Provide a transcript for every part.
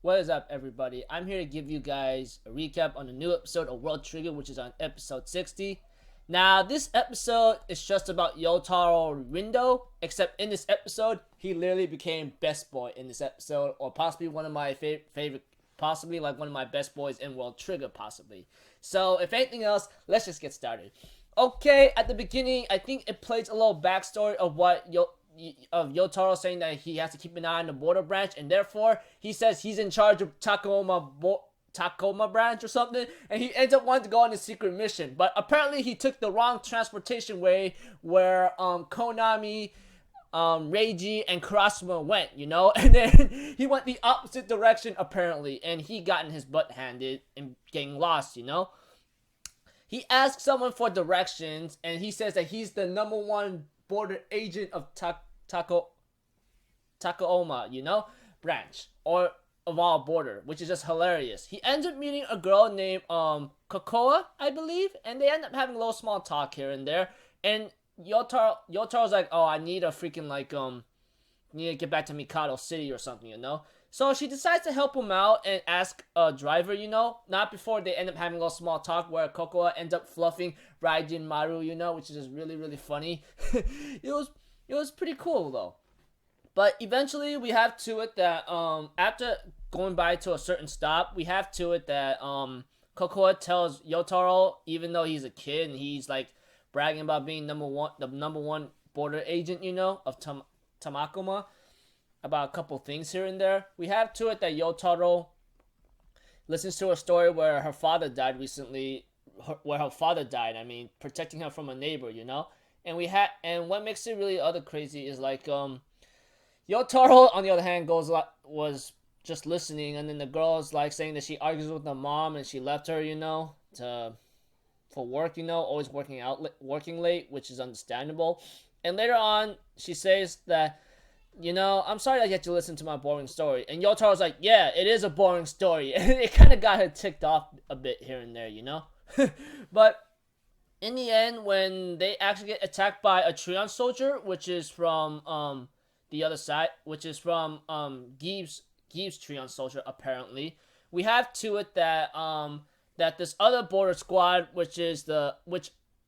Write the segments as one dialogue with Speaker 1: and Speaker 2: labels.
Speaker 1: What is up, everybody? I'm here to give you guys a recap on the new episode of World Trigger, which is on episode 60. Now, this episode is just about Youtarou Rindou, except in this episode, he literally became best boy in this episode, or possibly one of my favorite, possibly like one of my best boys in World Trigger, possibly. So, if anything else, let's just get started. Okay, at the beginning, I think it plays a little backstory of what Youtarou saying that he has to keep an eye on the border branch, and therefore he says he's in charge of Takoma branch or something, and he ends up wanting to go on a secret mission. But apparently he took the wrong transportation way where Konami, Reiji, and Kurasuma went, you know, and then he went the opposite direction apparently, and he gotten his butt handed and getting lost, you know. He asks someone for directions, and he says that he's the #1 border agent of Takoma, you know, branch, or of all border, which is just hilarious. He ends up meeting a girl named Kokoa, I believe, and they end up having a little small talk here and there. And Yotaro's like, oh, I need a freaking need to get back to Mikado City or something, you know. So she decides to help him out and ask a driver, you know. Not before they end up having a little small talk where Kokoa ends up fluffing Raijin Maru, you know, which is just really, really funny. It was pretty cool though. But eventually we have to it that after going by to a certain stop, we have to it that Kokoa tells Youtarou, even though he's a kid and he's like bragging about being the #1 border agent, you know, of Tamakoma, about a couple things here and there. We have to it that Youtarou listens to a story where her father died recently, I mean, protecting her from a neighbor, you know. And what makes it really other crazy is like Youtarou on the other hand was just listening, and then the girl's like saying that she argues with her mom and she left her, you know, for work, you know, always working late, which is understandable. And later on she says that, you know, I'm sorry I get to listen to my boring story. And Yotaro's like, yeah, it is a boring story. And it kind of got her ticked off a bit here and there, you know. But in the end, when they actually get attacked by a Treon soldier, which is from the other side, which is from Gibbs Treon soldier apparently, we have to it that that this other border squad, which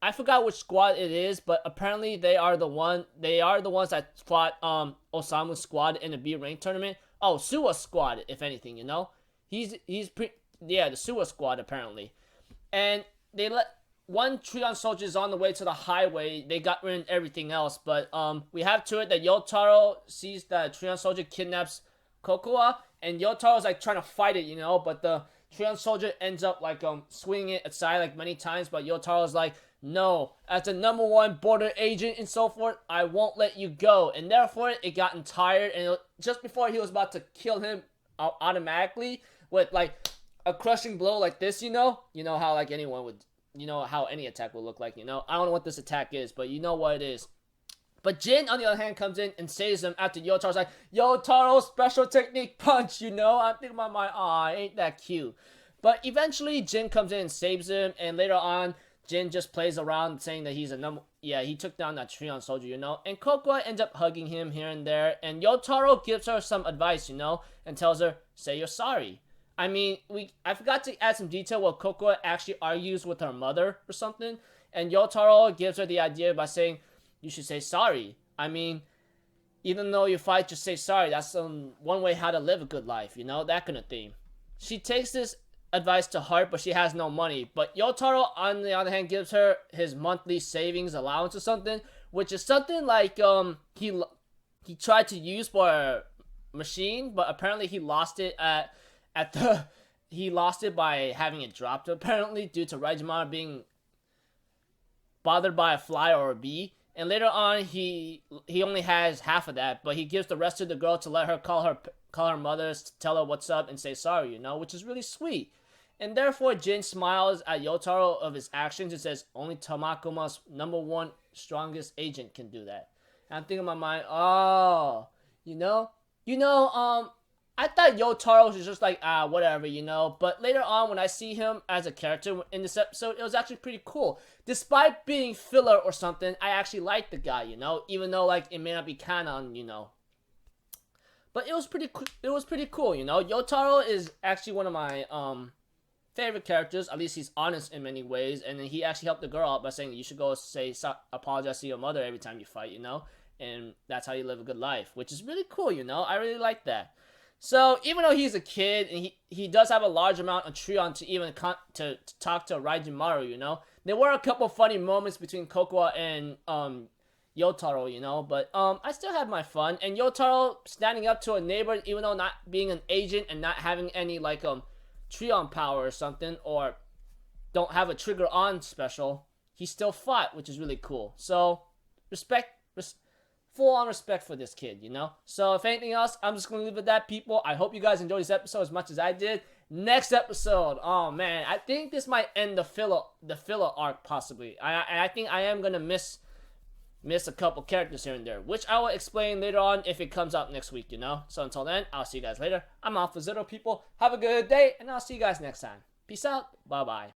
Speaker 1: I forgot which squad it is, but apparently they are the ones that fought Osamu's squad in the B rank tournament. Oh, Suwa squad, if anything, you know. The Suwa squad apparently. And they let one Treon soldier is on the way to the highway. They got rid of everything else, but we have to it that Youtarou sees that Treon soldier kidnaps Kokoa, and Yotaro's like trying to fight it, you know, but the Treon soldier ends up like swinging it aside like many times, but Yotaro's like, no, as the #1 border agent and so forth, I won't let you go. And therefore, it gotten tired, and just before he was about to kill him automatically with like a crushing blow like this, you know how like anyone would, you know how any attack would look like, you know. I don't know what this attack is, but you know what it is. But Jin, on the other hand, comes in and saves him after Yotaro's like, Yotaro's special technique punch, you know? I'm thinking about my, aw, ain't that cute. But eventually, Jin comes in and saves him, and later on, Jin just plays around saying that he's he took down that Treon soldier, you know? And Kokoa ends up hugging him here and there, and Youtarou gives her some advice, you know? And tells her, say you're sorry. I mean, I forgot to add some detail where Kokoa actually argues with her mother or something, and Youtarou gives her the idea by saying, you should say sorry. I mean, even though you fight, just say sorry. That's one way how to live a good life, you know? That kind of thing. She takes this advice to heart, but she has no money. But Youtarou, on the other hand, gives her his monthly savings allowance or something, which is something like he tried to use for a machine, but apparently he lost it he lost it by having it dropped, apparently, due to Raijimara being bothered by a fly or a bee. And later on, he only has half of that, but he gives the rest to the girl to let her call her mother, to tell her what's up and say sorry, you know, which is really sweet. And therefore, Jin smiles at Youtarou of his actions and says, only Tamakuma's #1 strongest agent can do that. And I'm thinking in my mind, oh, I thought Youtarou was just like, whatever, you know. But later on, when I see him as a character in this episode, it was actually pretty cool. Despite being filler or something, I actually like the guy, you know. Even though, like, it may not be canon, you know. But it was pretty cool, you know. Youtarou is actually one of my favorite characters. At least he's honest in many ways, and then he actually helped the girl out by saying you should go apologize to your mother every time you fight, you know, and that's how you live a good life, which is really cool, you know. I really like that. So even though he's a kid and he does have a large amount of Trion to even to talk to Raijimaru, you know, there were a couple funny moments between Kokoa and Youtarou, you know, but I still had my fun. And Youtarou standing up to a neighbor, even though not being an agent and not having any like Trion power or something, or don't have a trigger on special, he still fought, which is really cool. So full on respect for this kid, you know. So if anything else, I'm just gonna leave it at that, people. I hope you guys enjoyed this episode as much as I did. Next episode, oh man, I think this might end the filler arc possibly. I think I am gonna miss a couple characters here and there, which I will explain later on if it comes out next week, you know. So until then, I'll see you guys later. I'm Alpha Zero, people. Have a good day, and I'll see you guys next time. Peace out. Bye bye.